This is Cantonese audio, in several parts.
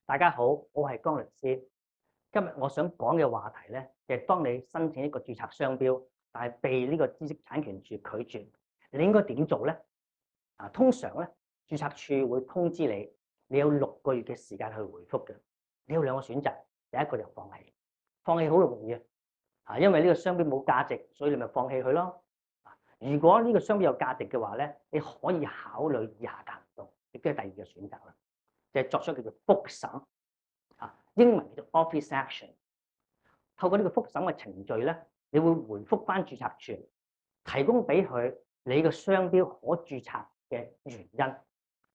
大家好，我係江律師。今日我想講嘅話題咧，就係當你申請一個註冊商標，但係被呢個知識產權處拒絕，你應該點做咧？通常咧，註冊處會通知你，你有6個月嘅時間去回覆嘅。你有兩個選擇，第一個就放棄，放棄好容易因為呢個商標冇價值，所以你咪放棄佢咯。如果呢個商標有價值嘅話咧，你可以考慮以下行動，亦都係第二個選擇啦，就係作出叫做覆審。英文叫做 office action。透過呢個覆審嘅程序咧，你會回覆翻註冊處，提供俾佢你嘅商標可註冊嘅原因。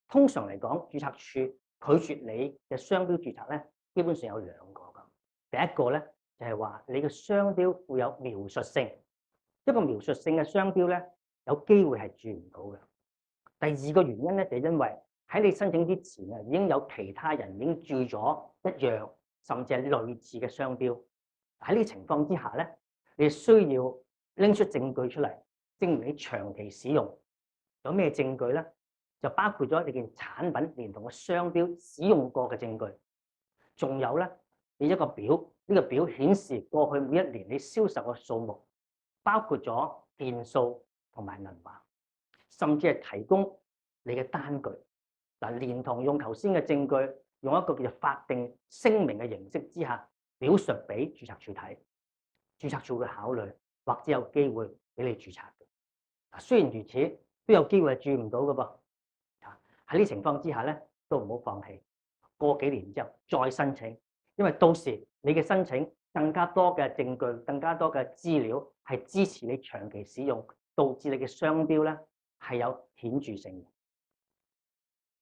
通常嚟講，註冊處拒絕你嘅商標註冊咧，基本上有兩個㗎。第一個咧就係話你嘅商標會有描述性，一個描述性嘅商標咧，有機會係註唔到嘅。第二個原因咧就係因為喺你申請之前啊，已經有其他人已經註咗一樣甚至係類似嘅商標。喺呢個情況之下咧，你需要拎出證據出嚟，證明你長期使用。有咩證據咧？就包括咗你件產品連同個商標使用過嘅證據，仲有咧你一個表，呢個表顯示過去每一年你銷售嘅數目，包括咗件數同埋銀碼，甚至係提供你嘅單據。連同用頭先嘅證據，用一個叫做法定聲明嘅形式之下，表述俾註冊處睇，註冊處會考慮，或者有機會俾你註冊嘅。雖然如此，都有機會係註唔到嘅噃。喺呢情況之下咧，都唔好放棄。過幾年之後再申請，因為到時你嘅申請更加多嘅證據、更加多嘅資料係支持你長期使用，導致你嘅商標咧係有顯著性嘅。